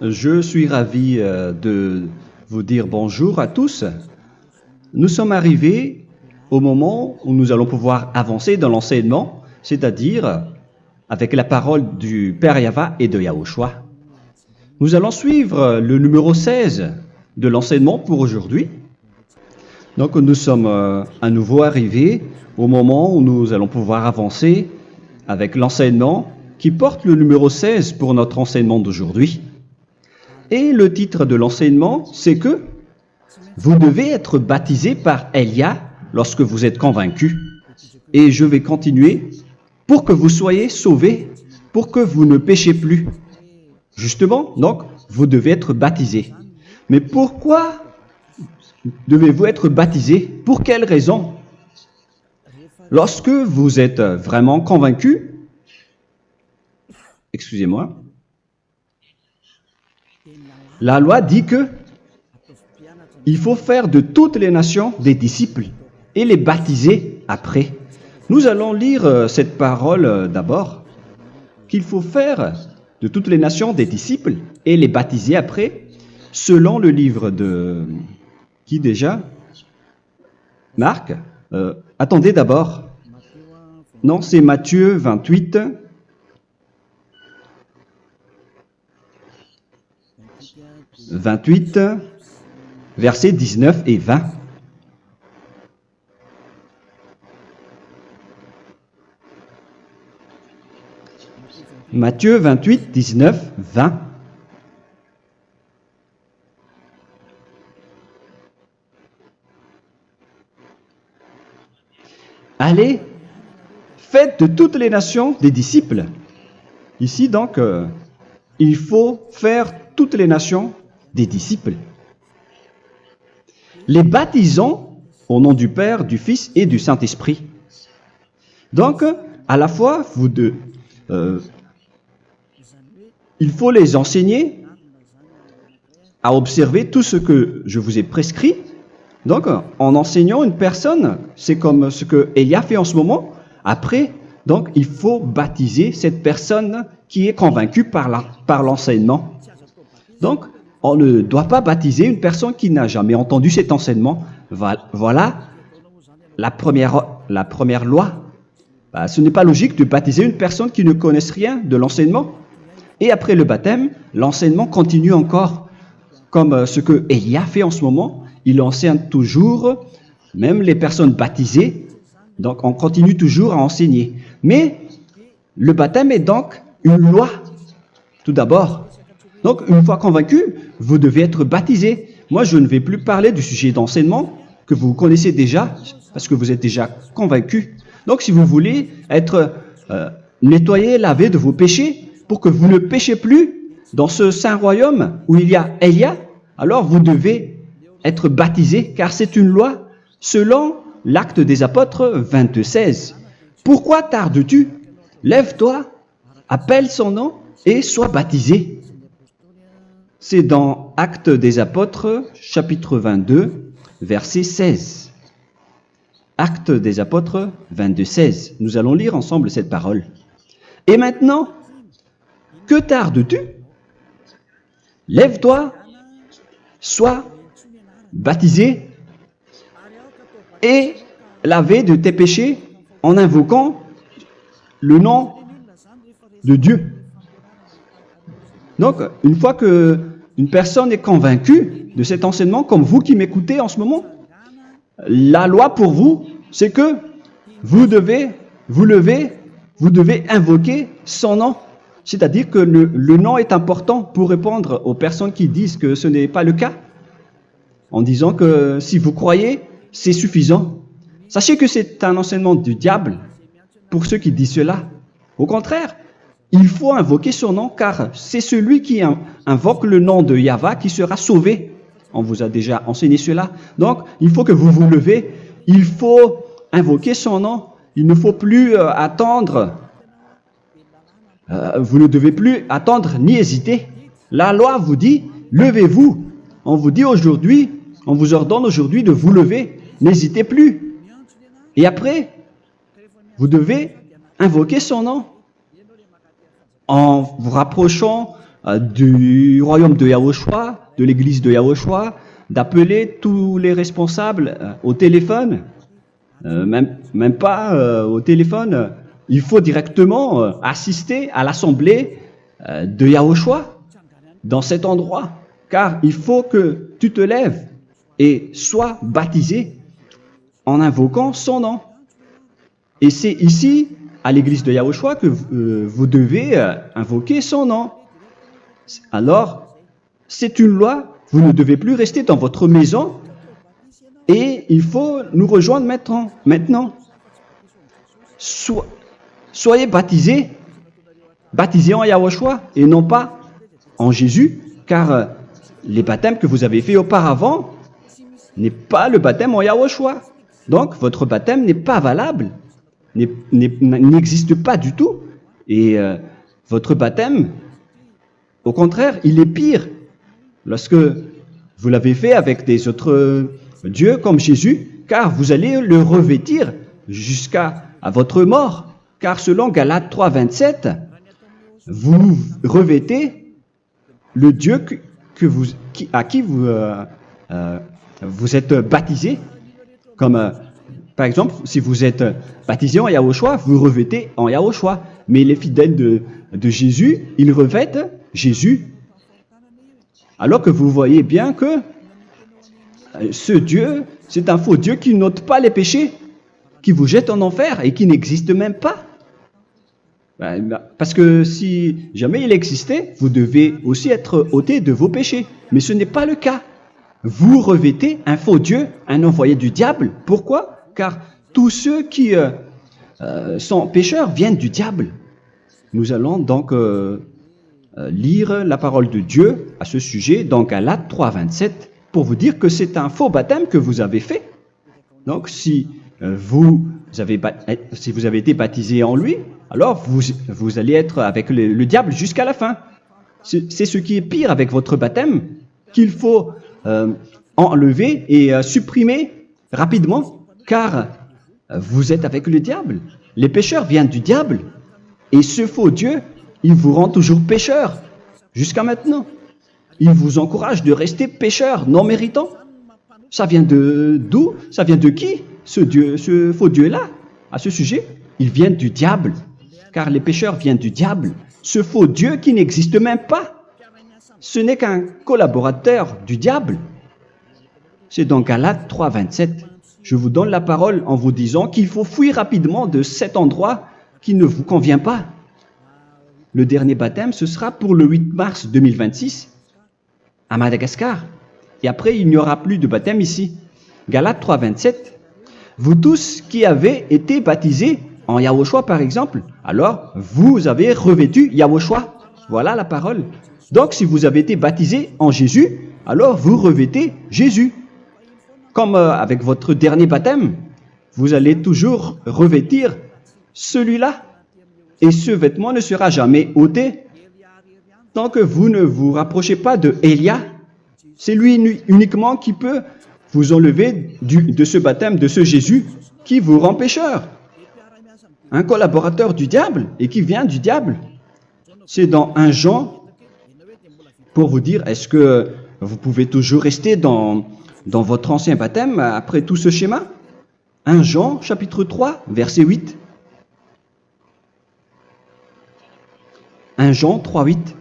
Je suis ravi de vous dire bonjour à tous. Nous sommes arrivés au moment où nous allons pouvoir avancer dans l'enseignement, c'est-à-dire avec la parole du Père Yava et de Yahushua. Nous allons suivre le numéro 16 de l'enseignement pour aujourd'hui. Donc nous sommes à nouveau arrivés au moment où nous allons pouvoir avancer avec l'enseignement qui porte le numéro 16 pour notre enseignement d'aujourd'hui. Et le titre de l'enseignement, c'est que vous devez être baptisé par Elia lorsque vous êtes convaincu. Et je vais continuer pour que vous soyez sauvés, pour que vous ne péchez plus. Justement, donc, vous devez être baptisé. Mais pourquoi devez-vous être baptisé? Pour quelle raison? Lorsque vous êtes vraiment convaincu, excusez-moi, la loi dit que il faut faire de toutes les nations des disciples et les baptiser après. Nous allons lire cette parole d'abord, qu'il faut faire de toutes les nations des disciples et les baptiser après, selon le livre de... Qui déjà? Marc. Attendez d'abord. Non, c'est Matthieu 28. Versets 19 et 20. Matthieu 28, 19, 20. Allez, faites de toutes les nations des disciples. Ici donc, il faut faire toutes les nations des disciples. Les baptisons au nom du Père, du Fils et du Saint-Esprit. Donc, à la fois, il faut les enseigner à observer tout ce que je vous ai prescrit. Donc, en enseignant une personne, c'est comme ce que Elia fait en ce moment. Après, donc, il faut baptiser cette personne qui est convaincue par l'enseignement. Donc, on ne doit pas baptiser une personne qui n'a jamais entendu cet enseignement. Voilà la première loi. Ce n'est pas logique de baptiser une personne qui ne connaisse rien de l'enseignement. Et après le baptême, l'enseignement continue encore, comme ce que Elia fait en ce moment. Il enseigne toujours, même les personnes baptisées. Donc, on continue toujours à enseigner. Mais le baptême est donc une loi, tout d'abord. Donc, une fois convaincu, vous devez être baptisé. Moi, je ne vais plus parler du sujet d'enseignement que vous connaissez déjà, parce que vous êtes déjà convaincu. Donc, si vous voulez être nettoyé, lavé de vos péchés, pour que vous ne péchez plus dans ce saint royaume où il y a Elia, alors vous devez être baptisé, car c'est une loi selon l'Acte des Apôtres 22:16. Pourquoi tardes-tu? Lève-toi, appelle son nom et sois baptisé. C'est dans Actes des Apôtres, chapitre 22, verset 16. Actes des Apôtres 22:16. Nous allons lire ensemble cette parole. Et maintenant, que tardes-tu? Lève-toi, sois baptisé et lavé de tes péchés en invoquant le nom de Dieu. Donc, une fois qu'une personne est convaincue de cet enseignement, comme vous qui m'écoutez en ce moment, la loi pour vous, c'est que vous devez invoquer son nom. C'est-à-dire que le nom est important pour répondre aux personnes qui disent que ce n'est pas le cas, en disant que si vous croyez, c'est suffisant. Sachez que c'est un enseignement du diable pour ceux qui disent cela. Au contraire, il faut invoquer son nom, car c'est celui qui invoque le nom de Yahva qui sera sauvé. On vous a déjà enseigné cela. Donc, il faut que vous vous levez, il faut invoquer son nom. Il ne faut plus attendre. Vous ne devez plus attendre ni hésiter. La loi vous dit, levez-vous. On vous dit aujourd'hui, on vous ordonne aujourd'hui de vous lever. N'hésitez plus. Et après, vous devez invoquer son nom en vous rapprochant du royaume de Yahushua, de l'église de Yahushua, d'appeler tous les responsables au téléphone, même pas au téléphone. Il faut directement assister à l'assemblée de Yahushua dans cet endroit, car il faut que tu te lèves et sois baptisé en invoquant son nom. Et c'est ici, à l'église de Yahushua, que vous devez invoquer son nom. Alors, c'est une loi, vous ne devez plus rester dans votre maison et il faut nous rejoindre maintenant. Soyez baptisés en Yahushua et non pas en Jésus, car les baptêmes que vous avez faits auparavant n'est pas le baptême en Yahushua. Donc, votre baptême n'est pas valable, n'existe pas du tout. Et votre baptême, au contraire, il est pire. Lorsque vous l'avez fait avec des autres dieux comme Jésus, car vous allez le revêtir jusqu'à votre mort. Car selon Galates 3, 27, vous revêtez le Dieu à qui vous êtes baptisé. Comme par exemple, si vous êtes baptisé en Yahushua, vous revêtez en Yahushua. Mais les fidèles de Jésus, ils revêtent Jésus. Alors que vous voyez bien que ce Dieu, c'est un faux Dieu qui n'ôte pas les péchés, qui vous jette en enfer et qui n'existe même pas. Parce que si jamais il existait, vous devez aussi être ôté de vos péchés. Mais ce n'est pas le cas. Vous revêtez un faux Dieu, un envoyé du diable. Pourquoi? Car tous ceux qui sont pécheurs viennent du diable. Nous allons donc lire la parole de Dieu à ce sujet, dans Galates 3, 27, pour vous dire que c'est un faux baptême que vous avez fait. Donc, si vous avez été baptisé en lui, alors vous allez être avec le diable jusqu'à la fin. C'est ce qui est pire avec votre baptême, qu'il faut enlever et supprimer rapidement, car vous êtes avec le diable. Les pécheurs viennent du diable, et ce faux Dieu, il vous rend toujours pécheur, jusqu'à maintenant. Il vous encourage de rester pécheur, non méritant. Ça vient d'où? Ça vient de qui, ce faux Dieu-là? À ce sujet, il vient du diable, car les pécheurs viennent du diable. Ce faux Dieu qui n'existe même pas, ce n'est qu'un collaborateur du diable. C'est dans Galates 3, 27. Je vous donne la parole en vous disant qu'il faut fuir rapidement de cet endroit qui ne vous convient pas. Le dernier baptême, ce sera pour le 8 mars 2026 à Madagascar. Et après, il n'y aura plus de baptême ici. Galates 3, 27. Vous tous qui avez été baptisés en Yahushua, par exemple, alors vous avez revêtu Yahushua. Voilà la parole. Donc, si vous avez été baptisés en Jésus, alors vous revêtez Jésus. Comme avec votre dernier baptême, vous allez toujours revêtir celui-là. Et ce vêtement ne sera jamais ôté tant que vous ne vous rapprochez pas de Élia. C'est lui uniquement qui peut vous enlever de ce baptême, de ce Jésus qui vous rend pécheur. Un collaborateur du diable et qui vient du diable. C'est dans 1 Jean, pour vous dire, est-ce que vous pouvez toujours rester dans votre ancien baptême après tout ce schéma? 1 Jean, chapitre 3, verset 8. 1 Jean 3, 8.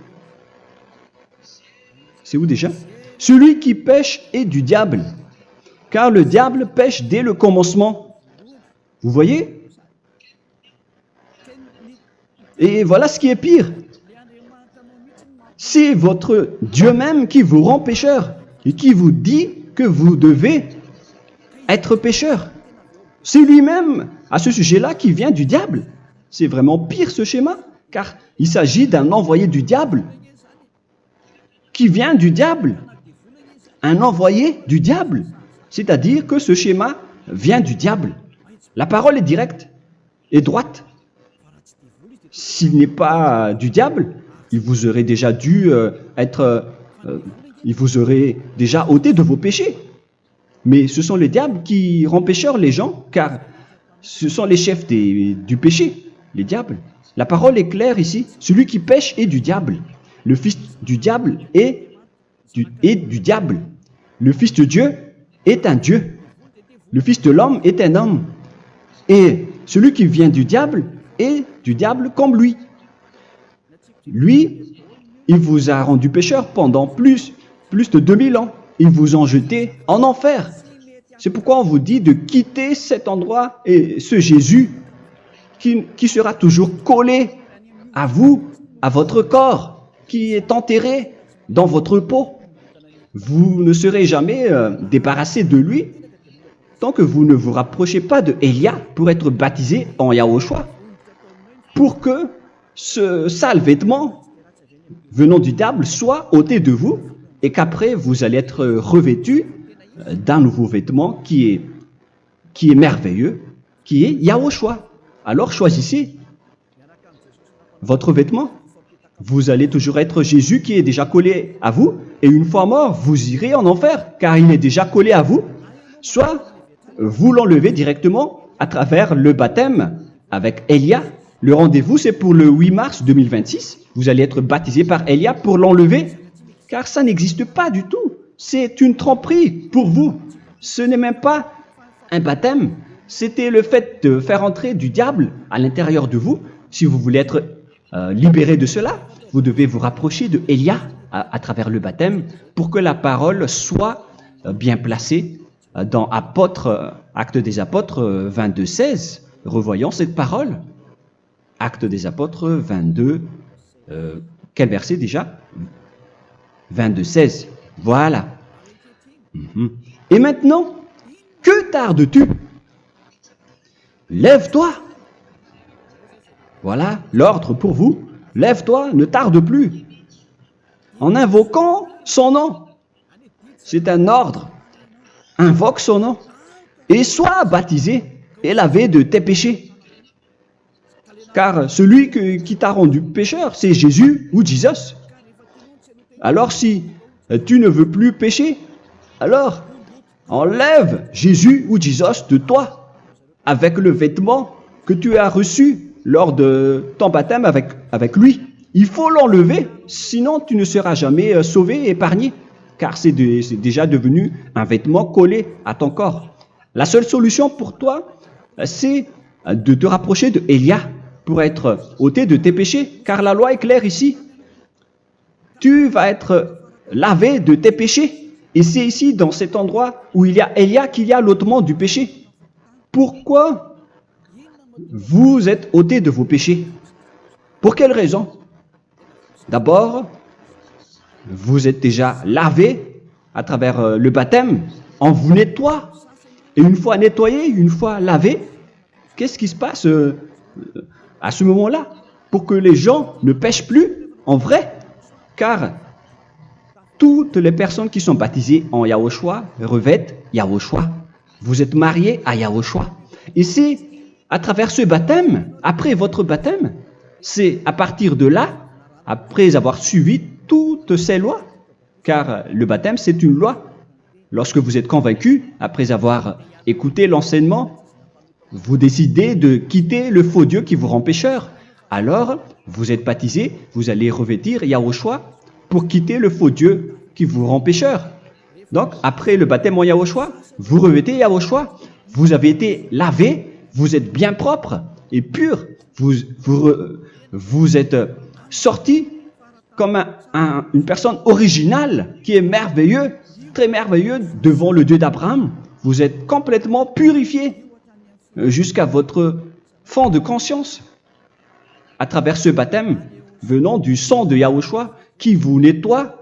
C'est où déjà? Celui qui pêche est du diable, car le diable pêche dès le commencement. Vous voyez? Et voilà ce qui est pire. C'est votre Dieu même qui vous rend pécheur et qui vous dit que vous devez être pécheur. C'est lui-même, à ce sujet-là, qui vient du diable. C'est vraiment pire ce schéma, car il s'agit d'un envoyé du diable qui vient du diable. Un envoyé du diable. C'est-à-dire que ce schéma vient du diable. La parole est directe et droite. S'il n'est pas du diable, il vous aurait déjà il vous aurait déjà ôté de vos péchés. Mais ce sont les diables qui rendent pécheurs les gens, car ce sont les chefs du péché, les diables. La parole est claire ici. Celui qui pêche est du diable. le fils du diable est du diable. Le fils de Dieu est un Dieu. Le fils de l'homme est un homme. Et celui qui vient du diable est du diable comme lui. Lui, il vous a rendu pécheur pendant plus de 2000 ans. Il vous a jeté en enfer. C'est pourquoi on vous dit de quitter cet endroit et ce Jésus qui sera toujours collé à vous, à votre corps, qui est enterré dans votre peau. Vous ne serez jamais débarrassé de lui tant que vous ne vous rapprochez pas de Élia pour être baptisé en Yahushua, pour que ce sale vêtement venant du diable soit ôté de vous et qu'après vous allez être revêtu d'un nouveau vêtement qui est merveilleux, qui est Yahushua. Alors choisissez votre vêtement. Vous allez toujours être Jésus qui est déjà collé à vous, et une fois mort, vous irez en enfer, car il est déjà collé à vous. Soit vous l'enlevez directement à travers le baptême avec Élia. Le rendez-vous, c'est pour le 8 mars 2026. Vous allez être baptisé par Élia pour l'enlever, car ça n'existe pas du tout. C'est une tromperie pour vous. Ce n'est même pas un baptême. C'était le fait de faire entrer du diable à l'intérieur de vous. Si vous voulez être libéré de cela, vous devez vous rapprocher de Élia à travers le baptême pour que la parole soit bien placée dans Actes des Apôtres 22-16. Revoyons cette parole. Actes des Apôtres 22, quel verset déjà? 22-16. Voilà. Et maintenant, que tardes-tu? Lève-toi. Voilà l'ordre pour vous. Lève-toi, ne tarde plus. En invoquant son nom. C'est un ordre. Invoque son nom. Et sois baptisé et lavé de tes péchés. Car celui qui t'a rendu pécheur, c'est Jésus ou Jesus. Alors si tu ne veux plus pécher, alors enlève Jésus ou Jesus de toi avec le vêtement que tu as reçu lors de ton baptême avec lui. Il faut l'enlever, sinon tu ne seras jamais sauvé, épargné, car c'est déjà devenu un vêtement collé à ton corps. La seule solution pour toi, c'est de te rapprocher de Élia pour être ôté de tes péchés, car la loi est claire ici. Tu vas être lavé de tes péchés, et c'est ici, dans cet endroit où il y a Élia, qu'il y a l'ôtement du péché. Pourquoi vous êtes ôté de vos péchés? Pour quelle raison? D'abord, vous êtes déjà lavé à travers le baptême. On vous nettoie. Et une fois nettoyé, une fois lavé, qu'est-ce qui se passe à ce moment-là? Pour que les gens ne pêchent plus en vrai. Car toutes les personnes qui sont baptisées en Yahushua revêtent Yahushua. Vous êtes mariés à Yahushua. Et c'est à travers ce baptême, après votre baptême, c'est à partir de là, après avoir suivi toutes ces lois, car le baptême c'est une loi. Lorsque vous êtes convaincu, après avoir écouté l'enseignement, vous décidez de quitter le faux Dieu qui vous rend pécheur. Alors, vous êtes baptisé, vous allez revêtir Yahushua pour quitter le faux Dieu qui vous rend pécheur. Donc, après le baptême en Yahushua, vous revêtez Yahushua. Vous avez été lavé, vous êtes bien propre et pur. Vous êtes sorti comme une personne originale qui est merveilleux, très merveilleux devant le Dieu d'Abraham. Vous êtes complètement purifié jusqu'à votre fond de conscience à travers ce baptême venant du sang de Yahushua qui vous nettoie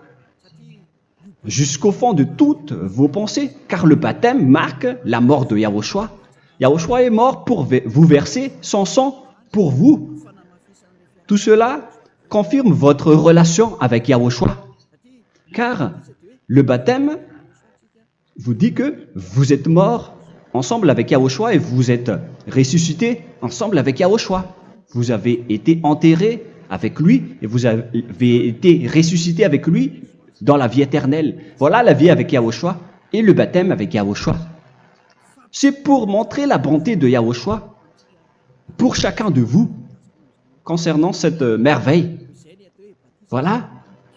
jusqu'au fond de toutes vos pensées, car le baptême marque la mort de Yahushua. Yahushua est mort pour vous verser son sang pour vous. Tout cela confirme votre relation avec Yahushua, car le baptême vous dit que vous êtes mort ensemble avec Yahushua et vous êtes ressuscité ensemble avec Yahushua. Vous avez été enterré avec lui et vous avez été ressuscité avec lui dans la vie éternelle. Voilà la vie avec Yahushua et le baptême avec Yahushua. C'est pour montrer la bonté de Yahushua pour chacun de vous concernant cette merveille. Voilà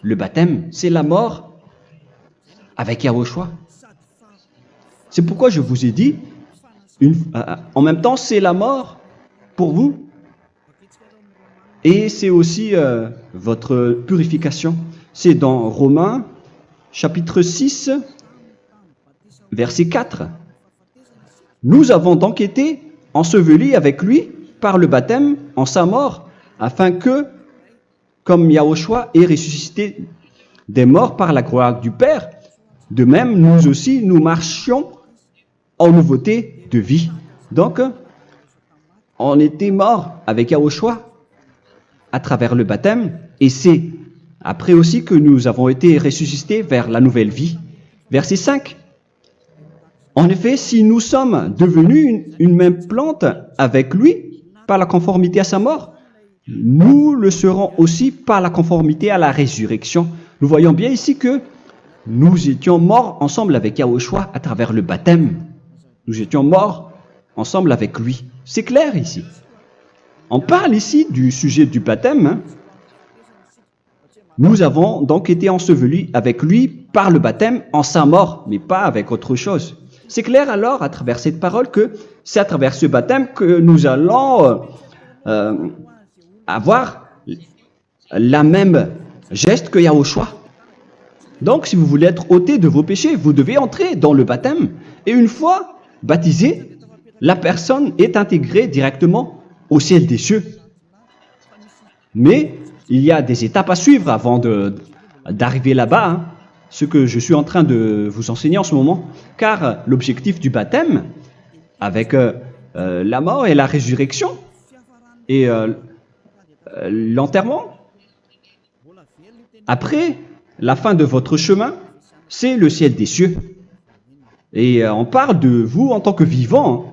le baptême, c'est la mort avec Yahushua. C'est pourquoi je vous ai dit, en même temps, c'est la mort pour vous. Et c'est aussi votre purification. C'est dans Romains, chapitre 6, verset 4. Nous avons donc été ensevelis avec lui par le baptême en sa mort, afin que, comme Yahushua est ressuscité des morts par la gloire du Père, de même, nous aussi, nous marchions en nouveauté de vie. Donc, on était morts avec Yahushua à travers le baptême, et c'est après aussi que nous avons été ressuscités vers la nouvelle vie. Verset 5. En effet, si nous sommes devenus une même plante avec lui par la conformité à sa mort, nous le serons aussi par la conformité à la résurrection. Nous voyons bien ici que nous étions morts ensemble avec Yahushua à travers le baptême. Nous étions morts ensemble avec lui. C'est clair ici. On parle ici du sujet du baptême. Hein. Nous avons donc été ensevelis avec lui par le baptême en sa mort, mais pas avec autre chose. C'est clair alors à travers cette parole que c'est à travers ce baptême que nous allons avoir la même geste que Yahushua. Donc si vous voulez être ôté de vos péchés, vous devez entrer dans le baptême. Et une fois baptisé, la personne est intégrée directement au ciel des cieux. Mais il y a des étapes à suivre avant d'arriver là-bas, hein, ce que je suis en train de vous enseigner en ce moment, car l'objectif du baptême, avec la mort et la résurrection, et l'enterrement, après la fin de votre chemin, c'est le ciel des cieux. Et on parle de vous en tant que vivant.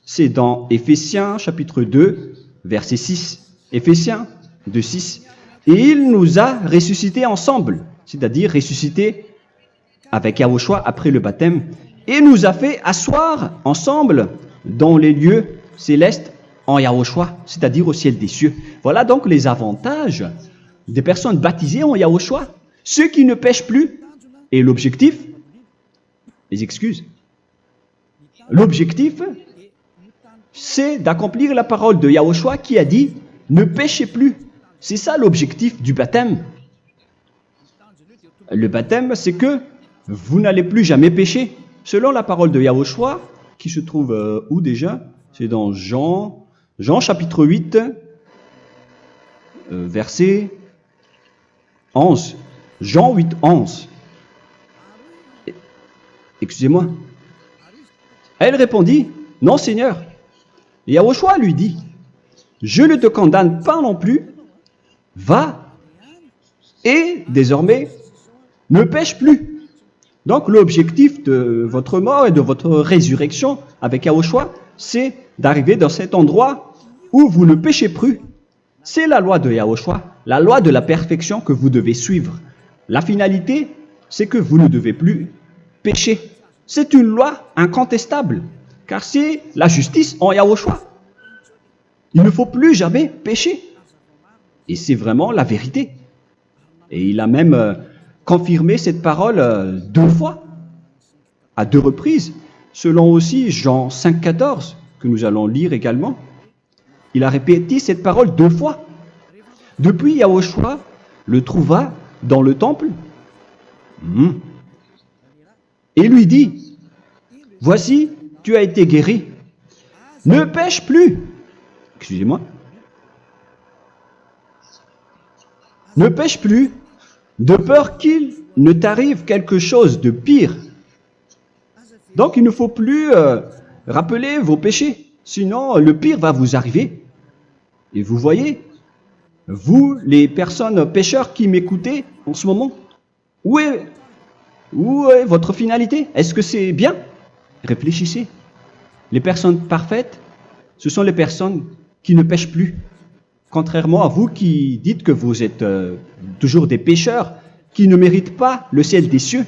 C'est dans Éphésiens chapitre 2, verset 6. Éphésiens 2, 6. Et il nous a ressuscités ensemble, c'est-à-dire ressuscités avec Yahushua après le baptême, et nous a fait asseoir ensemble dans les lieux célestes en Yahushua, c'est-à-dire au ciel des cieux. Voilà donc les avantages des personnes baptisées en Yahushua, ceux qui ne pêchent plus. Et l'objectif, les excuses, l'objectif, c'est d'accomplir la parole de Yahushua qui a dit « Ne péchez plus ». C'est ça l'objectif du baptême. Le baptême, c'est que vous n'allez plus jamais pécher. Selon la parole de Yahushua, qui se trouve où déjà? C'est dans Jean chapitre 8, verset 11. Jean 8, 11. Excusez-moi. Elle répondit, « Non, Seigneur. » Et Yahushua lui dit, « Je ne te condamne pas non plus. Va et désormais ne pêche plus. » Donc l'objectif de votre mort et de votre résurrection avec Yahushua, c'est d'arriver dans cet endroit où vous ne péchez plus. C'est la loi de Yahushua, la loi de la perfection que vous devez suivre. La finalité, c'est que vous ne devez plus pécher. C'est une loi incontestable, car c'est la justice en Yahushua. Il ne faut plus jamais pécher. Et c'est vraiment la vérité. Et il a même confirmé cette parole 2 fois, à 2 reprises, selon aussi Jean 5, 14, que nous allons lire également. Il a répété cette parole 2 fois. Depuis, Yahushua le trouva dans le temple et lui dit, « Voici, tu as été guéri. Ne pêche plus. » Excusez-moi. Ne pêche plus, de peur qu'il ne t'arrive quelque chose de pire. Donc, il ne faut plus rappeler vos péchés, sinon le pire va vous arriver. Et vous voyez, vous, les personnes pécheurs qui m'écoutez en ce moment, où est votre finalité? Est-ce que c'est bien? Réfléchissez. Les personnes parfaites, ce sont les personnes qui ne pêchent plus. Contrairement à vous qui dites que vous êtes toujours des pécheurs, qui ne méritent pas le ciel des cieux.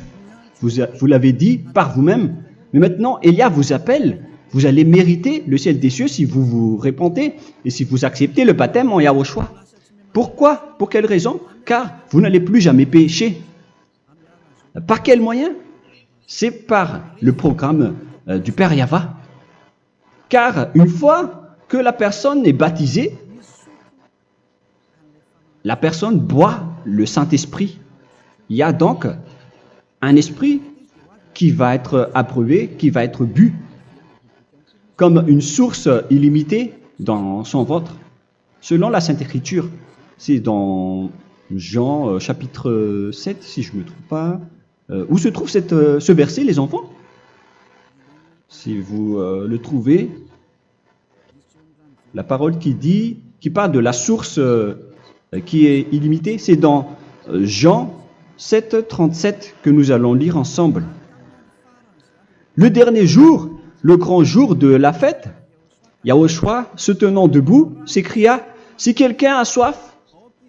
Vous l'avez dit par vous-même. Mais maintenant, Élia vous appelle. Vous allez mériter le ciel des cieux si vous vous repentez et si vous acceptez le baptême en Yahushua. Pourquoi? Pour quelle raison? car vous n'allez plus jamais pécher. Par quel moyen? C'est par le programme du Père Yahva. Car une fois que la personne est baptisée, la personne boit le Saint-Esprit. Il y a donc un esprit qui va être approuvé, qui va être bu, comme une source illimitée dans son ventre, selon la Sainte Écriture. C'est dans Jean chapitre 7, si je ne me trompe pas. Où se trouve ce verset, les enfants? Si vous le trouvez, la parole qui parle de la source qui est illimitée, c'est dans Jean 7, 37 que nous allons lire ensemble. Le dernier jour, le grand jour de la fête, Yahushua, se tenant debout, s'écria, « Si quelqu'un a soif,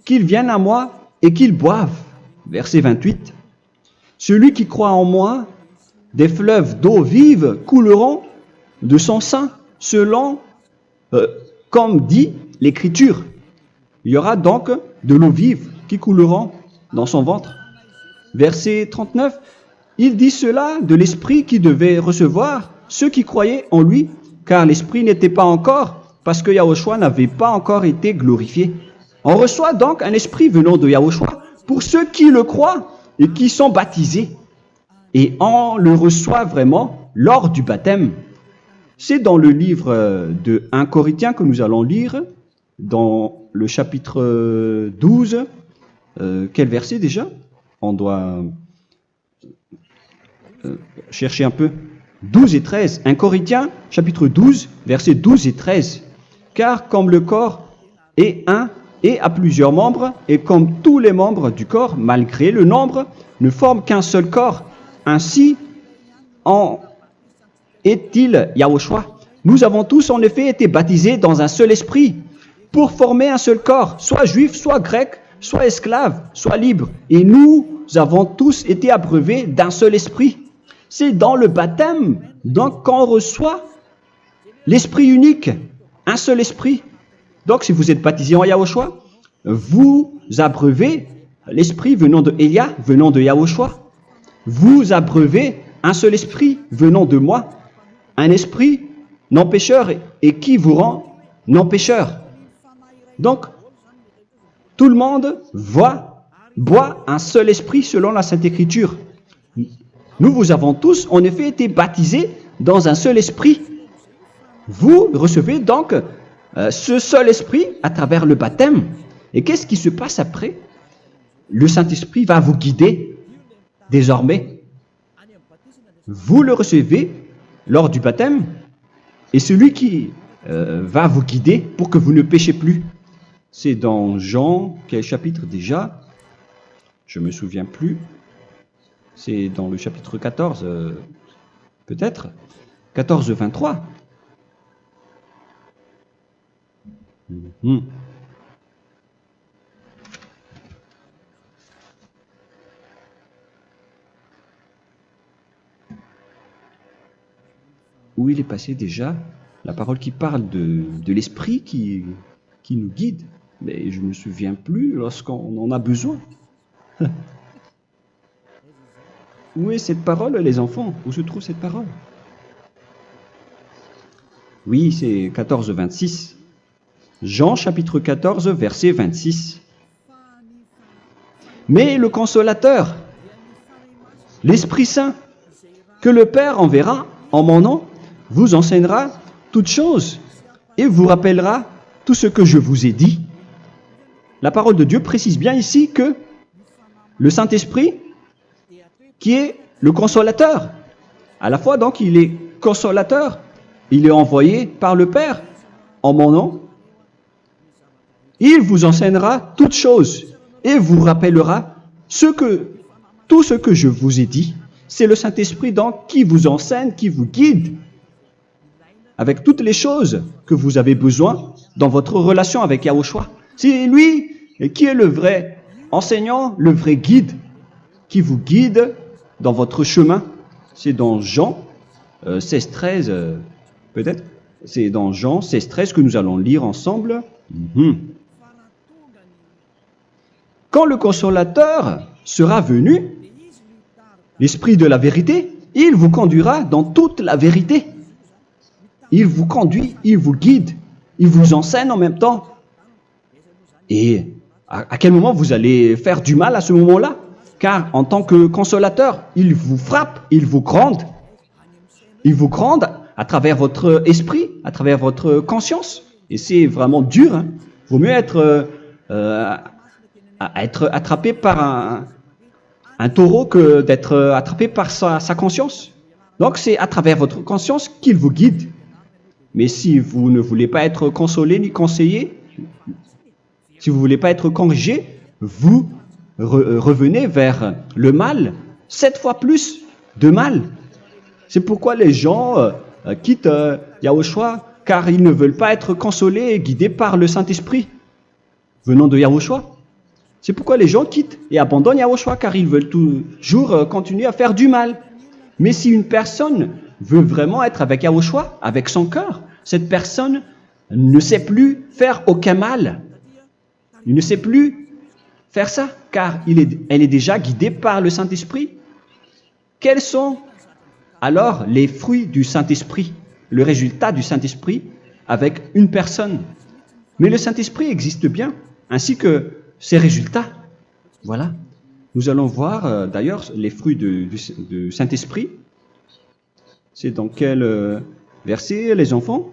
qu'il vienne à moi et qu'il boive. » Verset 28. « Celui qui croit en moi, des fleuves d'eau vive couleront de son sein, selon, comme dit l'Écriture. » Il y aura donc de l'eau vive qui couleront dans son ventre. Verset 39. Il dit cela de l'Esprit qui devait recevoir ceux qui croyaient en lui, car l'Esprit n'était pas encore, parce que Yahushua n'avait pas encore été glorifié. On reçoit donc un Esprit venant de Yahushua pour ceux qui le croient et qui sont baptisés. Et on le reçoit vraiment lors du baptême. C'est dans le livre de 1 Corinthiens que nous allons lire, dans le chapitre 12. Quel verset déjà? On doit chercher un peu. 12 et 13. 1 Corinthiens, chapitre 12, versets 12 et 13. Car comme le corps est un et a plusieurs membres, et comme tous les membres du corps, malgré le nombre, ne forment qu'un seul corps, ainsi en est-il Yahushua. Nous avons tous en effet été baptisés dans un seul esprit, pour former un seul corps, soit juif, soit grec, soit esclave, soit libre. Et nous avons tous été abreuvés d'un seul esprit. C'est dans le baptême, donc, qu'on reçoit l'esprit unique, un seul esprit. Donc, si vous êtes baptisé en Yahushua, vous abreuvez l'esprit venant de Elia, venant de Yahushua. Vous abreuvez un seul esprit venant de moi, un esprit non pécheur et qui vous rend non pécheur. Donc, tout le monde boit un seul esprit selon la Sainte Écriture. Nous avons tous en effet été baptisés dans un seul esprit. Vous recevez donc ce seul esprit à travers le baptême. Et qu'est-ce qui se passe après? Le Saint-Esprit va vous guider désormais. Vous le recevez lors du baptême et celui qui va vous guider pour que vous ne péchez plus. C'est dans Jean, quel chapitre déjà? Je ne me souviens plus. C'est dans le chapitre 14, peut-être. 14, 23. Où il est passé déjà? La parole qui parle de l'esprit qui nous guide. Mais je ne me souviens plus lorsqu'on en a besoin. Où est cette parole, les enfants? Où se trouve cette parole? Oui, c'est 14, 26. Jean chapitre 14, verset 26. Mais le consolateur, l'Esprit Saint, que le Père enverra en mon nom, vous enseignera toutes choses et vous rappellera tout ce que je vous ai dit. La parole de Dieu précise bien ici que le Saint-Esprit, qui est le consolateur, à la fois donc il est consolateur, il est envoyé par le Père en mon nom, il vous enseignera toutes choses et vous rappellera tout ce que je vous ai dit. C'est le Saint-Esprit donc qui vous enseigne, qui vous guide avec toutes les choses que vous avez besoin dans votre relation avec Yahushua. C'est lui qui est le vrai enseignant, le vrai guide, qui vous guide dans votre chemin. C'est dans Jean 16, 13, peut-être. C'est dans Jean 16, 13 que nous allons lire ensemble. Quand le consolateur sera venu, l'Esprit de la vérité, il vous conduira dans toute la vérité. Il vous conduit, il vous guide, il vous enseigne en même temps. Et à quel moment vous allez faire du mal à ce moment-là? Car en tant que consolateur, il vous frappe, il vous gronde. Il vous gronde à travers votre esprit, à travers votre conscience. Et c'est vraiment dur. Hein. Il vaut mieux être attrapé par un taureau que d'être attrapé par sa conscience. Donc c'est à travers votre conscience qu'il vous guide. Mais si vous ne voulez pas être consolé ni conseillé, si vous ne voulez pas être corrigé, vous revenez vers le mal, 7 fois plus de mal. C'est pourquoi les gens quittent Yahushua, car ils ne veulent pas être consolés et guidés par le Saint-Esprit venant de Yahushua. C'est pourquoi les gens quittent et abandonnent Yahushua, car ils veulent toujours continuer à faire du mal. Mais si une personne veut vraiment être avec Yahushua, avec son cœur, cette personne ne sait plus faire aucun mal. Il ne sait plus faire ça, car elle est déjà guidée par le Saint-Esprit. Quels sont alors les fruits du Saint-Esprit, le résultat du Saint-Esprit avec une personne? Mais le Saint-Esprit existe bien, ainsi que ses résultats. Voilà. Nous allons voir d'ailleurs les fruits du Saint-Esprit. C'est dans quel verset, les enfants?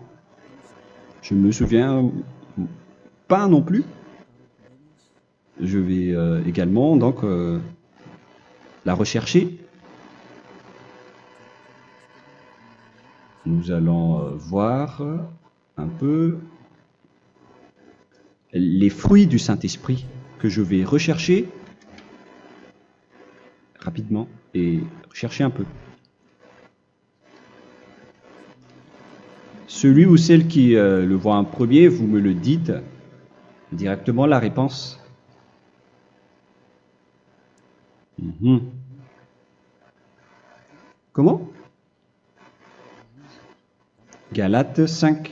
Je ne me souviens pas non plus. Je vais également donc la rechercher. Nous allons voir un peu les fruits du Saint-Esprit que je vais rechercher rapidement et chercher un peu. Celui ou celle qui le voit en premier, vous me le dites directement la réponse. Comment? Galates 5.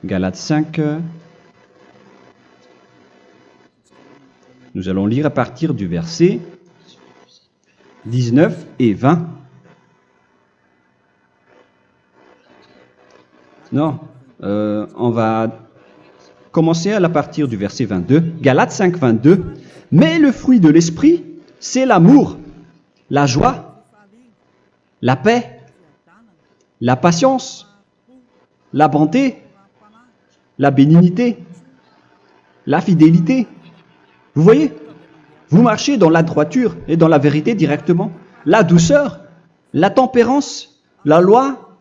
Galates 5. Nous allons lire à partir du verset 19 et 20. Non, on va commencer à partir du verset 22. Galates 5, 22. Mais le fruit de l'esprit, c'est l'amour, la joie, la paix, la patience, la bonté, la bénignité, la fidélité. Vous voyez, vous marchez dans la droiture et dans la vérité directement. La douceur, la tempérance, la loi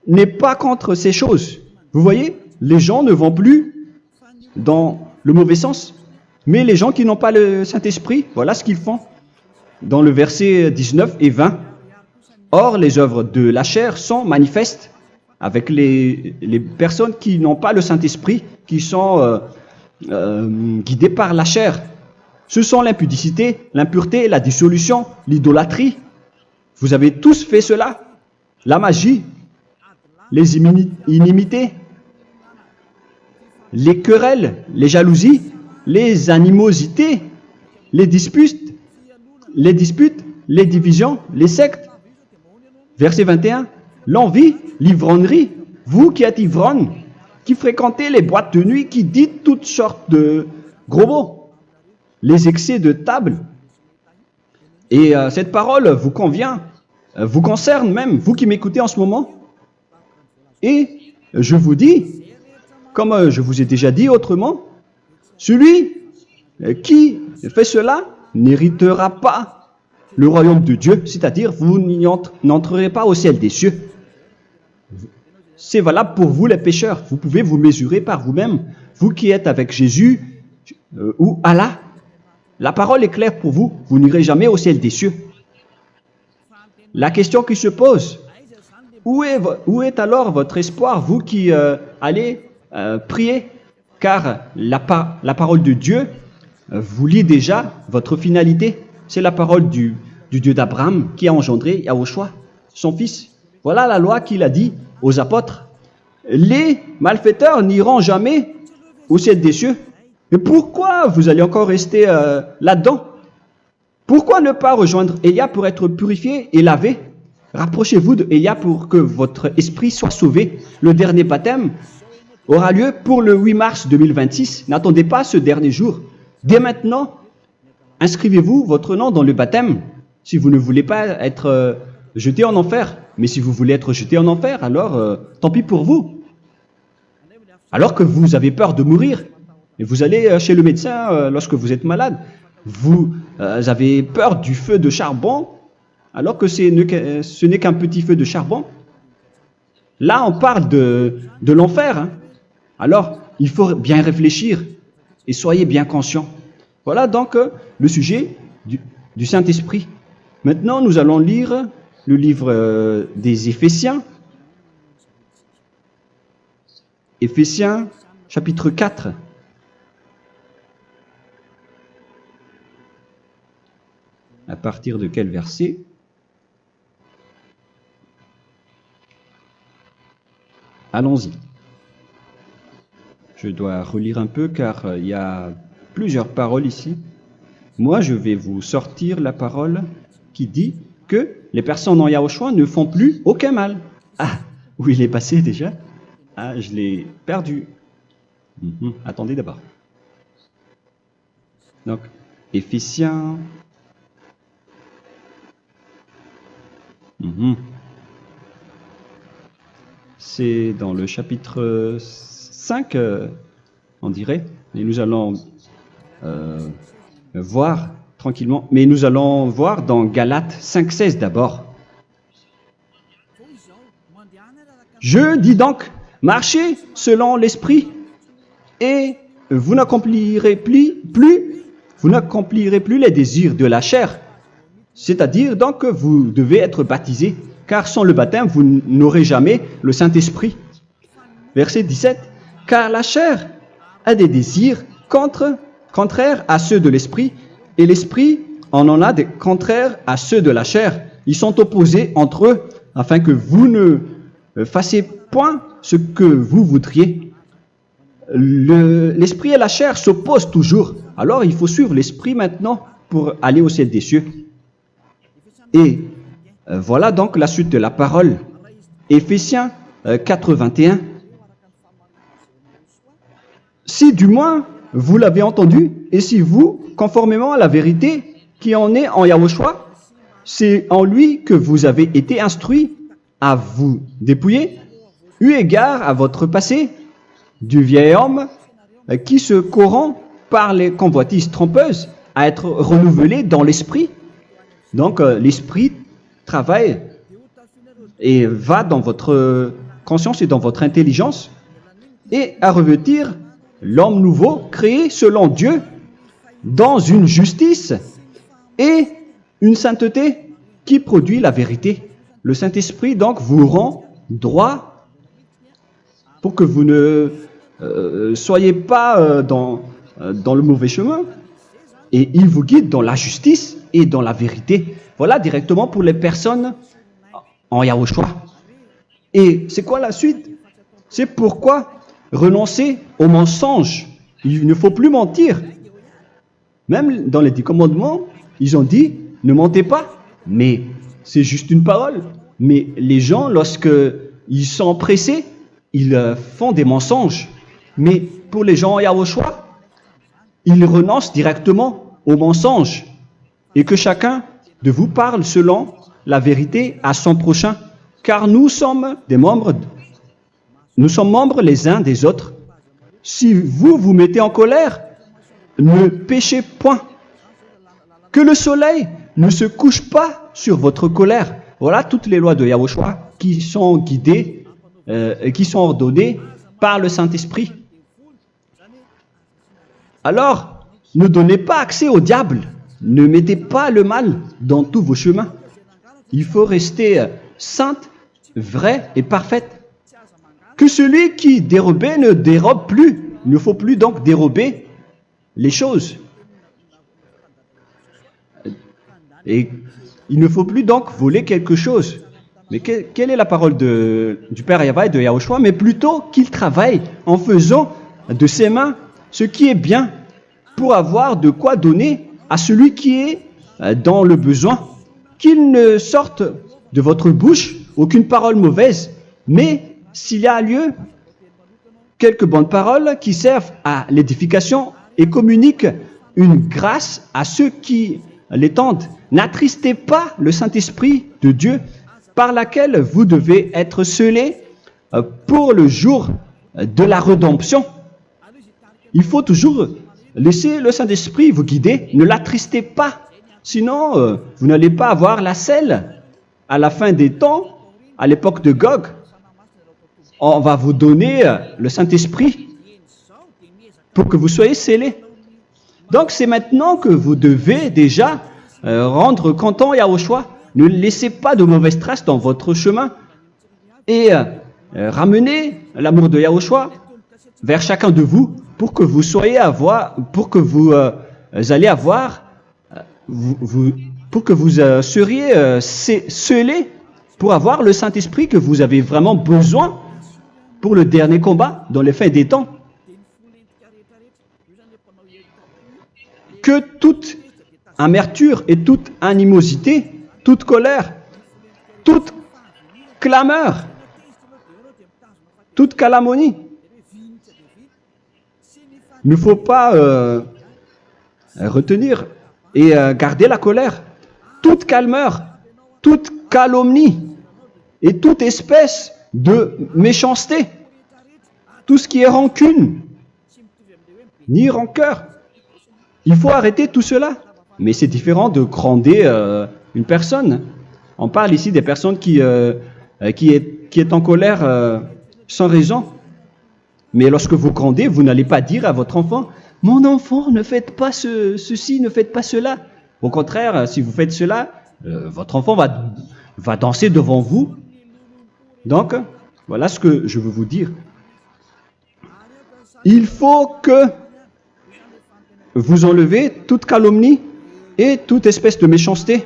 n'est pas contre ces choses. Vous voyez, les gens ne vont plus dans le mauvais sens. Mais les gens qui n'ont pas le Saint-Esprit, voilà ce qu'ils font. Dans le verset 19 et 20. Or, les œuvres de la chair sont manifestes avec les personnes qui n'ont pas le Saint-Esprit, qui sont guidées par la chair. Ce sont l'impudicité, l'impureté, la dissolution, l'idolâtrie. Vous avez tous fait cela. La magie, les inimités, les querelles, les jalousies, les animosités, les disputes, les divisions, les sectes. Verset 21, l'envie, l'ivrognerie, vous qui êtes ivrognes, qui fréquentez les boîtes de nuit, qui dites toutes sortes de gros mots, les excès de table. Et cette parole vous convient, vous concerne même, vous qui m'écoutez en ce moment. Et je vous dis, comme je vous ai déjà dit autrement, celui qui fait cela n'héritera pas le royaume de Dieu, c'est-à-dire vous n'entrerez pas au ciel des cieux. C'est valable pour vous les pécheurs. Vous pouvez vous mesurer par vous-même, vous qui êtes avec Jésus ou Allah. La parole est claire pour vous, vous n'irez jamais au ciel des cieux. La question qui se pose, où est alors votre espoir, vous qui allez prier? Car la parole de Dieu vous lit déjà votre finalité. C'est la parole du Dieu d'Abraham qui a engendré Yahushua, son fils. Voilà la loi qu'il a dit aux apôtres. Les malfaiteurs n'iront jamais au ciel des cieux. Mais pourquoi vous allez encore rester là-dedans? Pourquoi ne pas rejoindre Élia pour être purifié et lavé? Rapprochez-vous de Élia pour que votre esprit soit sauvé. Le dernier baptême aura lieu pour le 8 mars 2026. N'attendez pas ce dernier jour. Dès maintenant, inscrivez-vous votre nom dans le baptême si vous ne voulez pas être jeté en enfer. Mais si vous voulez être jeté en enfer, alors tant pis pour vous. Alors que vous avez peur de mourir, et vous allez chez le médecin lorsque vous êtes malade, vous avez peur du feu de charbon, alors que ce n'est qu'un petit feu de charbon. Là, on parle de l'enfer. Hein. Alors, il faut bien réfléchir et soyez bien conscients. Voilà donc le sujet du Saint-Esprit. Maintenant, nous allons lire le livre des Éphésiens. Éphésiens, chapitre 4. À partir de quel verset? Allons-y. Je dois relire un peu car il y a plusieurs paroles ici. Moi, je vais vous sortir la parole qui dit que les personnes en Yahushua ne font plus aucun mal. Ah, où il est passé déjà? Ah, je l'ai perdu. Attendez d'abord. Donc, Éphésiens. C'est dans le chapitre 5, on dirait. Et nous allons voir tranquillement. Mais nous allons voir dans Galates 5,16 d'abord. Je dis donc, marchez selon l'esprit et vous n'accomplirez plus les désirs de la chair. C'est-à-dire donc que vous devez être baptisé, car sans le baptême, vous n'aurez jamais le Saint-Esprit. Verset 17. Car la chair a des désirs contraires à ceux de l'esprit, et l'esprit en a des contraires à ceux de la chair. Ils sont opposés entre eux, afin que vous ne fassiez point ce que vous voudriez. L'esprit et la chair s'opposent toujours. Alors il faut suivre l'esprit maintenant pour aller au ciel des cieux. Et voilà donc la suite de la parole. Éphésiens 4:21. Si du moins vous l'avez entendu, et si vous, conformément à la vérité qui en est en Yahushua, c'est en lui que vous avez été instruits à vous dépouiller, eu égard à votre passé, du vieil homme qui se corrompt par les convoitises trompeuses, à être renouvelé dans l'esprit. Donc l'esprit travaille et va dans votre conscience et dans votre intelligence et à revêtir l'homme nouveau créé selon Dieu dans une justice et une sainteté qui produit la vérité. Le Saint-Esprit donc vous rend droit pour que vous ne soyez pas dans le mauvais chemin et il vous guide dans la justice et dans la vérité. Voilà directement pour les personnes en Yahushua. Et c'est quoi la suite? C'est pourquoi renoncer au mensonge. Il ne faut plus mentir. Même dans les 10 commandements, ils ont dit ne mentez pas. Mais c'est juste une parole. Mais les gens, lorsqu'ils sont pressés, ils font des mensonges. Mais pour les gens en Yahushua, ils renoncent directement au mensonge. Et que chacun de vous parle selon la vérité à son prochain. Car nous sommes des membres. Nous sommes membres les uns des autres. Si vous vous mettez en colère, ne péchez point. Que le soleil ne se couche pas sur votre colère. Voilà toutes les lois de Yahushua qui sont guidées, qui sont ordonnées par le Saint-Esprit. Alors, ne donnez pas accès au diable. Ne mettez pas le mal dans tous vos chemins. Il faut rester sainte, vraie et parfaite. Que celui qui dérobait ne dérobe plus. Il ne faut plus donc dérober les choses. Et il ne faut plus donc voler quelque chose. Mais quelle est la parole du Père Yahweh et de Yahushua? Mais plutôt qu'il travaille en faisant de ses mains ce qui est bien pour avoir de quoi donner à celui qui est dans le besoin. Qu'il ne sorte de votre bouche aucune parole mauvaise, mais s'il y a lieu, quelques bonnes paroles qui servent à l'édification et communiquent une grâce à ceux qui l'étendent. N'attristez pas le Saint-Esprit de Dieu par laquelle vous devez être scellés pour le jour de la rédemption. Il faut toujours laisser le Saint-Esprit vous guider, ne l'attristez pas, sinon vous n'allez pas avoir la selle. À la fin des temps, à l'époque de Gog, on va vous donner le Saint-Esprit pour que vous soyez scellés. Donc c'est maintenant que vous devez déjà rendre content Yahushua. Ne laissez pas de mauvaises traces dans votre chemin et ramenez l'amour de Yahushua vers chacun de vous pour que vous soyez seriez scellés pour avoir le Saint-Esprit que vous avez vraiment besoin pour le dernier combat dans les fins des temps. Que toute amertume et toute animosité, toute colère, toute clameur, toute calomnie, il ne faut pas retenir et garder la colère. Toute calmeur, toute calomnie et toute espèce de méchanceté, tout ce qui est rancune, ni rancœur. Il faut arrêter tout cela. Mais c'est différent de gronder une personne. On parle ici des personnes qui est en colère sans raison. Mais lorsque vous grondez, vous n'allez pas dire à votre enfant « Mon enfant, ne faites pas ceci, ne faites pas cela ». Au contraire, si vous faites cela, votre enfant va danser devant vous. Donc, voilà ce que je veux vous dire. Il faut que vous enlevez toute calomnie et toute espèce de méchanceté.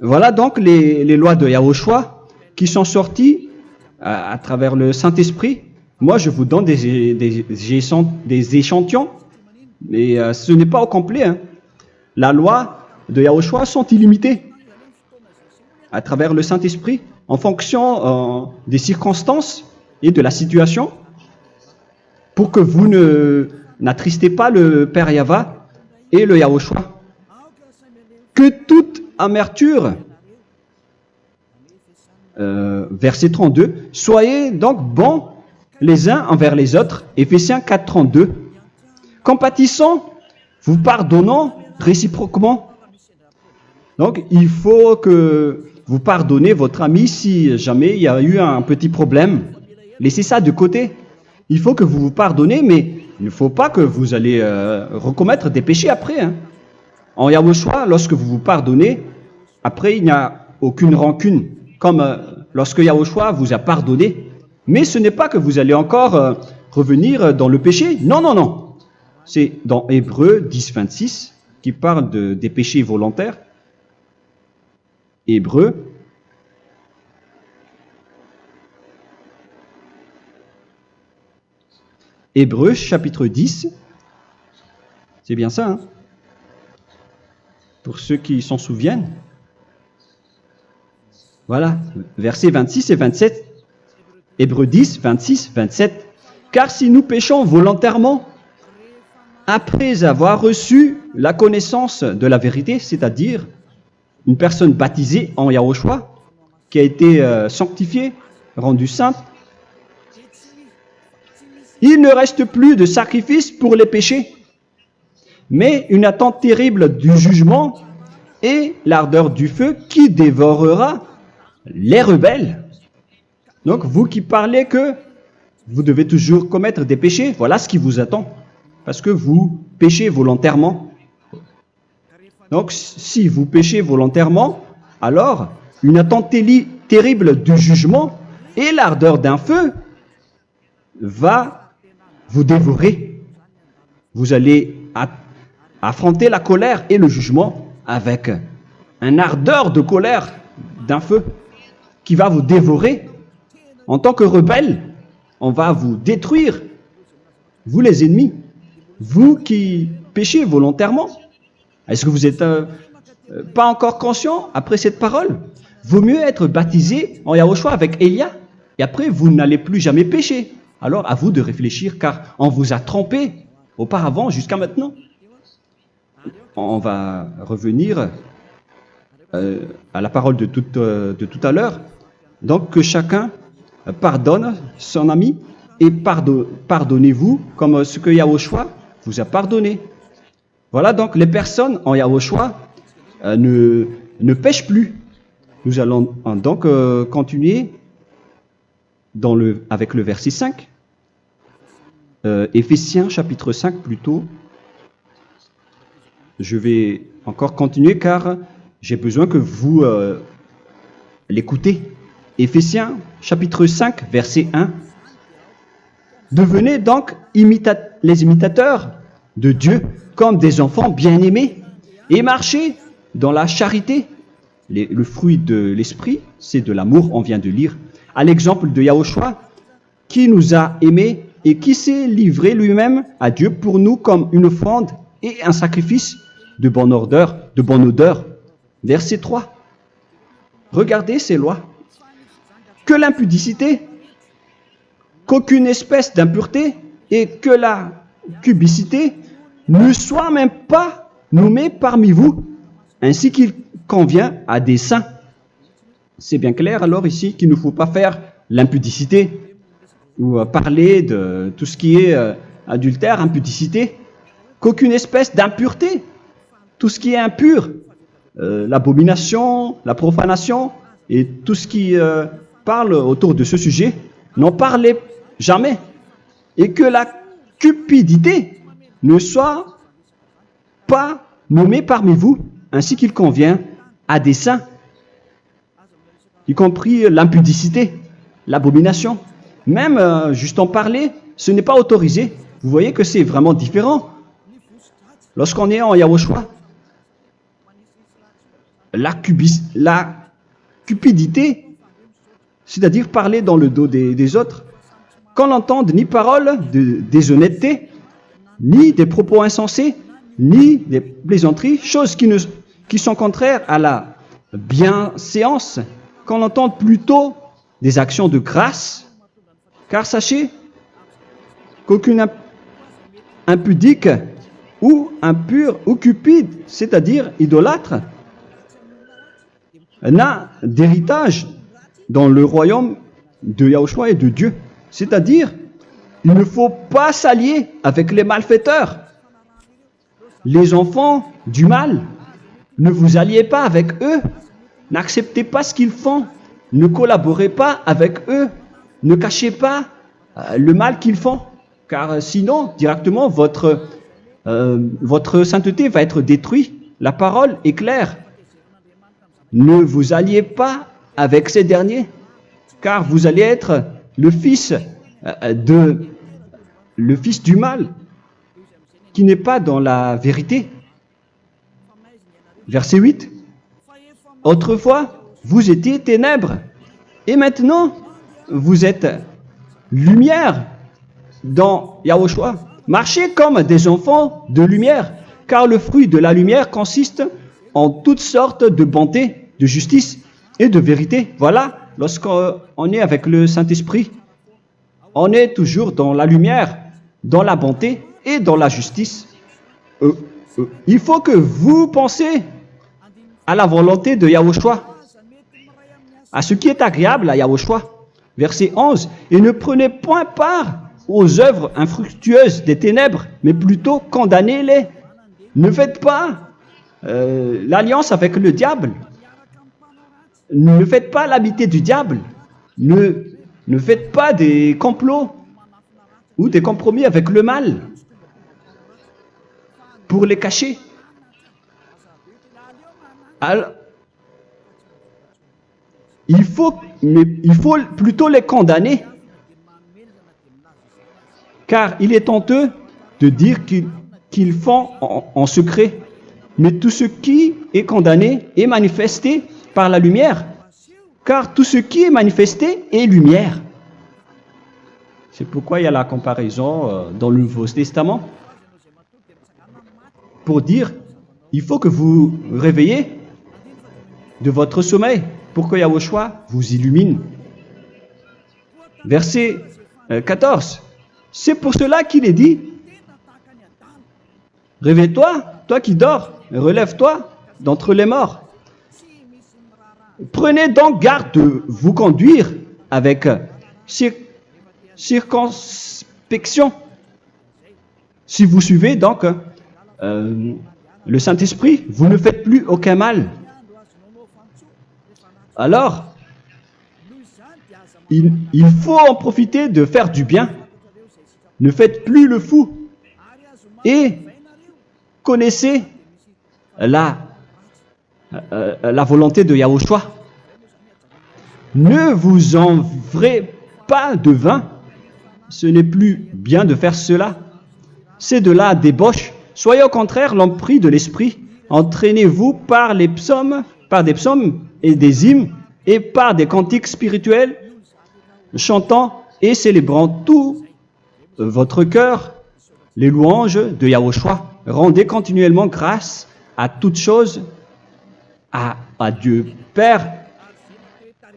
Voilà donc les lois de Yahushua qui sont sorties à travers le Saint-Esprit. Moi, je vous donne des échantillons, mais ce n'est pas au complet. Hein. La loi de Yahushua sont illimitées à travers le Saint-Esprit en fonction des circonstances et de la situation pour que vous n'attristez pas le Père Yahva et le Yahushua. Que toute amertume, verset 32, soyez donc bons les uns envers les autres, Éphésiens 4, 32, compatissant, vous pardonnant réciproquement. Donc, il faut que vous pardonnez votre ami si jamais il y a eu un petit problème. Laissez ça de côté. Il faut que vous vous pardonnez, mais il ne faut pas que vous allez recommettre des péchés après. Hein. En Yahushua, lorsque vous vous pardonnez, après il n'y a aucune rancune, comme lorsque Yahushua vous a pardonné. Mais ce n'est pas que vous allez encore revenir dans le péché. Non, non, non. C'est dans Hébreux 10, 26 qui parle des péchés volontaires. Hébreux. Hébreux chapitre 10. C'est bien ça, hein? Pour ceux qui s'en souviennent. Voilà, versets 26 et 27. Hébreux 10, 26, 27. Car si nous péchons volontairement, après avoir reçu la connaissance de la vérité, c'est-à-dire une personne baptisée en Yahushua, qui a été sanctifiée, rendue sainte, il ne reste plus de sacrifice pour les péchés, mais une attente terrible du jugement et l'ardeur du feu qui dévorera les rebelles. Donc, vous qui parlez que vous devez toujours commettre des péchés, voilà ce qui vous attend, parce que vous péchez volontairement. Donc, si vous péchez volontairement, alors une attente terrible du jugement et l'ardeur d'un feu va vous dévorer. Vous allez affronter la colère et le jugement avec une ardeur de colère d'un feu qui va vous dévorer. En tant que rebelle, on va vous détruire vous les ennemis, vous qui péchez volontairement. Est-ce que vous n'êtes pas encore conscient après cette parole? Vaut mieux être baptisé en Yahushua avec Elia, et après vous n'allez plus jamais pécher. Alors à vous de réfléchir, car on vous a trompé auparavant jusqu'à maintenant. On va revenir à la parole de tout à l'heure. Donc que chacun pardonne son ami et pardonnez-vous comme ce que Yahushua vous a pardonné. Voilà donc les personnes en Yahushua ne pêchent plus. Nous allons donc continuer avec le verset 5. Éphésiens chapitre 5 plutôt. Je vais encore continuer car j'ai besoin que vous l'écoutez. Éphésiens chapitre 5 verset 1. Devenez donc les imitateurs de Dieu comme des enfants bien-aimés et marchez dans la charité. Le fruit de l'esprit, c'est de l'amour, on vient de lire, à l'exemple de Yahushua qui nous a aimés et qui s'est livré lui-même à Dieu pour nous comme une offrande et un sacrifice de bonne odeur. Verset 3. Regardez ces lois. Que l'impudicité, qu'aucune espèce d'impureté et que la cubicité ne soit même pas nommée parmi vous, ainsi qu'il convient à des saints. C'est bien clair alors ici qu'il ne faut pas faire l'impudicité ou parler de tout ce qui est adultère, impudicité, qu'aucune espèce d'impureté, tout ce qui est impur, l'abomination, la profanation et tout ce qui parle autour de ce sujet, n'en parlez jamais. Et que la cupidité ne soit pas nommée parmi vous, ainsi qu'il convient à des saints, y compris l'impudicité, l'abomination. Même juste en parler, ce n'est pas autorisé. Vous voyez que c'est vraiment différent. Lorsqu'on est en Yahushua, la cupidité, c'est-à-dire parler dans le dos des autres, qu'on n'entende ni parole de déshonnêteté, ni des propos insensés, ni des plaisanteries, choses qui sont contraires à la bienséance, qu'on entende plutôt des actions de grâce, car sachez qu'aucune impudique ou impure ou cupide, c'est-à-dire idolâtre, n'a d'héritage dans le royaume de Yahushua et de Dieu. C'est-à-dire, il ne faut pas s'allier avec les malfaiteurs. Les enfants du mal, ne vous alliez pas avec eux. N'acceptez pas ce qu'ils font. Ne collaborez pas avec eux. Ne cachez pas le mal qu'ils font. Car sinon, directement, votre sainteté va être détruite. La parole est claire. Ne vous alliez pas avec ces derniers, car vous allez être le fils du mal, qui n'est pas dans la vérité. Verset 8. Autrefois, vous étiez ténèbres, et maintenant, vous êtes lumière dans Yahushua. Marchez comme des enfants de lumière, car le fruit de la lumière consiste en toutes sortes de bonté, de justice et de vérité. Voilà, lorsqu'on est avec le Saint-Esprit, on est toujours dans la lumière, dans la bonté et dans la justice. Il faut que vous pensiez à la volonté de Yahushua, à ce qui est agréable à Yahushua. Verset 11. Et ne prenez point part aux œuvres infructueuses des ténèbres, mais plutôt condamnez-les. Ne faites pas l'alliance avec le diable. Ne faites pas l'amitié du diable. Ne faites pas des complots ou des compromis avec le mal pour les cacher. Alors, il faut plutôt les condamner, car il est honteux de dire qu'ils font en secret. Mais tout ce qui est condamné est manifesté par la lumière, car tout ce qui est manifesté est lumière. C'est pourquoi il y a la comparaison dans le Nouveau Testament pour dire il faut que vous réveillez de votre sommeil pour que Yahushua vous illumine. Verset 14. C'est pour cela qu'il est dit réveille-toi, toi qui dors, relève-toi d'entre les morts. Prenez donc garde de vous conduire avec circonspection. Si vous suivez donc le Saint-Esprit, vous ne faites plus aucun mal. Alors, il faut en profiter de faire du bien. Ne faites plus le fou. Et connaissez la volonté de Yahushua. Ne vous envrez pas de vin. Ce n'est plus bien de faire cela. C'est de la débauche. Soyez au contraire l'empris de l'esprit. Entraînez-vous par des psaumes et des hymnes et par des cantiques spirituels, chantant et célébrant tout votre cœur les louanges de Yahushua. Rendez continuellement grâce à toutes choses à Dieu Père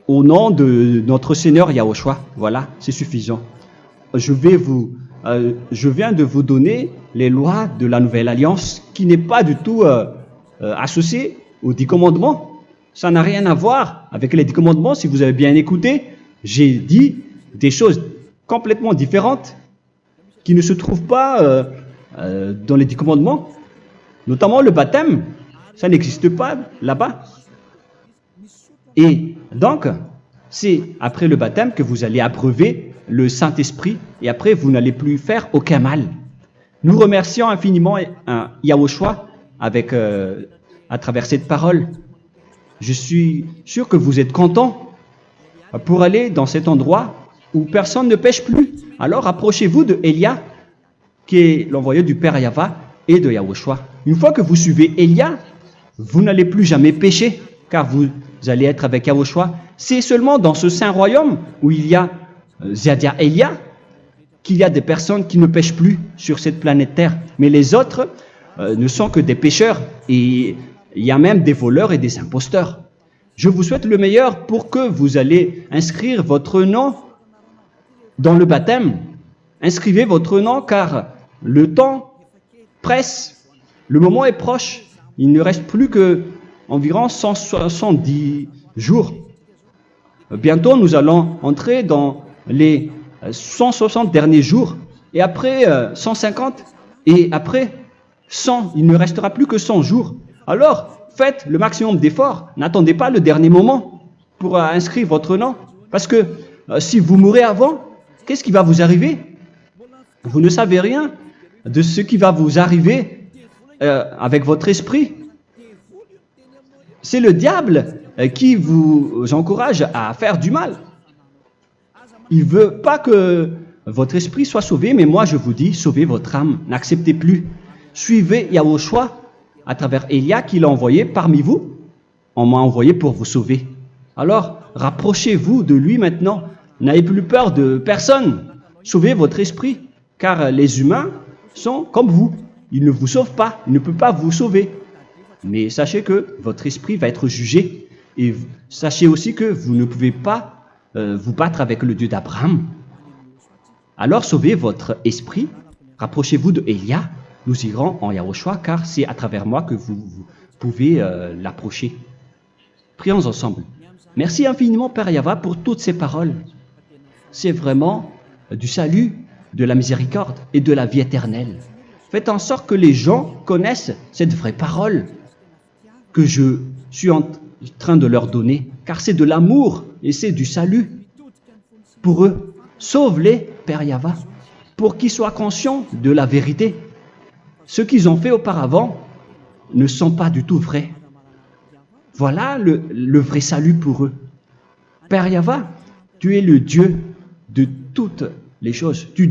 au nom de notre Seigneur Yahushua. Voilà, c'est suffisant. Je viens de vous donner les lois de la Nouvelle Alliance qui n'est pas du tout associée aux 10 commandements. Ça n'a rien à voir avec les 10 commandements. Si vous avez bien écouté, j'ai dit des choses complètement différentes qui ne se trouvent pas dans les 10 commandements. Notamment le baptême, ça n'existe pas là-bas. Et donc, c'est après le baptême que vous allez abreuver le Saint-Esprit et après vous n'allez plus faire aucun mal. Nous remercions infiniment Yahushua à travers cette parole. Je suis sûr que vous êtes contents pour aller dans cet endroit où personne ne pêche plus. Alors approchez-vous de Élia, qui est l'envoyé du Père Yahva et de Yahushua. Une fois que vous suivez Élia, vous n'allez plus jamais pécher, car vous allez être avec Yahushua. C'est seulement dans ce saint royaume où il y a Ziadia Elia qu'il y a des personnes qui ne pêchent plus sur cette planète Terre. Mais les autres ne sont que des pécheurs et il y a même des voleurs et des imposteurs. Je vous souhaite le meilleur pour que vous allez inscrire votre nom dans le baptême. Inscrivez votre nom car le temps presse, le moment est proche. Il ne reste plus que environ 170 jours. Bientôt, nous allons entrer dans les 160 derniers jours et après 150 et après 100. Il ne restera plus que 100 jours. Alors, faites le maximum d'efforts. N'attendez pas le dernier moment pour inscrire votre nom. Parce que si vous mourrez avant, qu'est-ce qui va vous arriver? Vous ne savez rien de ce qui va vous arriver avec votre esprit. C'est le diable qui vous encourage à faire du mal. Il ne veut pas que votre esprit soit sauvé, mais moi je vous dis, sauvez votre âme, n'acceptez plus. Suivez Yahushua à travers Élia qu'il a envoyé parmi vous. On m'a envoyé pour vous sauver. Alors, rapprochez-vous de lui maintenant. N'ayez plus peur de personne. Sauvez votre esprit, car les humains sont comme vous. Ils ne vous sauvent pas, ils ne peuvent pas vous sauver. Mais sachez que votre esprit va être jugé. Et sachez aussi que vous ne pouvez pas vous battre avec le Dieu d'Abraham. Alors sauvez votre esprit, rapprochez-vous de Élia. Nous irons en Yahushua, car c'est à travers moi que vous pouvez l'approcher. Prions ensemble. Merci infiniment, Père Yahva, pour toutes ces paroles. C'est vraiment du salut, de la miséricorde et de la vie éternelle. Faites en sorte que les gens connaissent cette vraie parole que je suis en train de leur donner, car c'est de l'amour et c'est du salut pour eux. Sauve-les, Père Yahva, pour qu'ils soient conscients de la vérité. Ce qu'ils ont fait auparavant ne sont pas du tout vrais. Voilà le vrai salut pour eux. Père Yahva, tu es le Dieu de toutes les choses. Tu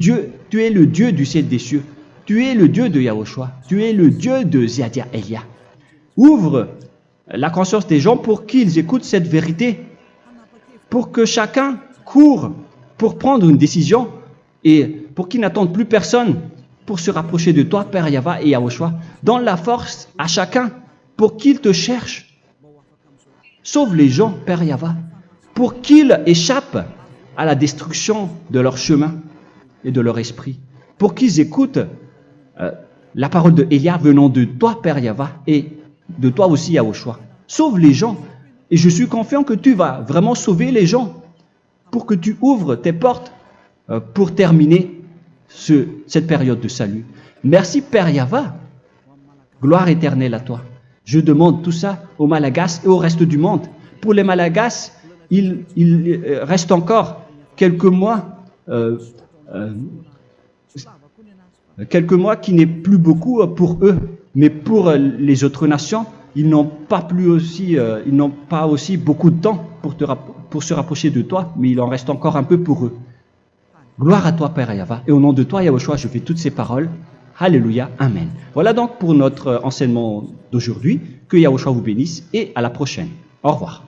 es le Dieu du ciel des cieux. Tu es le Dieu de Yahushua. Tu es le Dieu de Ziadia Elia. Ouvre la conscience des gens pour qu'ils écoutent cette vérité, pour que chacun court pour prendre une décision et pour qu'ils n'attendent plus personne pour se rapprocher de toi, Père Yahweh et Yahushua. Donne la force à chacun pour qu'ils te cherchent. Sauve les gens, Père Yahweh, pour qu'ils échappent à la destruction de leur chemin et de leur esprit, pour qu'ils écoutent la parole de Élia venant de toi, Père Yahweh, et de toi aussi, Yahushua. Sauve les gens, et je suis confiant que tu vas vraiment sauver les gens, pour que tu ouvres tes portes pour terminer cette période de salut. Merci, Père Yahweh. Gloire éternelle à toi. Je demande tout ça aux Malagasy et au reste du monde. Pour les Malagasy, il reste encore quelques mois qui n'est plus beaucoup pour eux, mais pour les autres nations, ils n'ont pas aussi beaucoup de temps pour se rapprocher de toi, mais il en reste encore un peu pour eux. Gloire à toi, Père Yahweh, et au nom de toi, Yahushua, je fais toutes ces paroles. Alléluia, Amen. Voilà donc pour notre enseignement d'aujourd'hui. Que Yahushua vous bénisse et à la prochaine. Au revoir.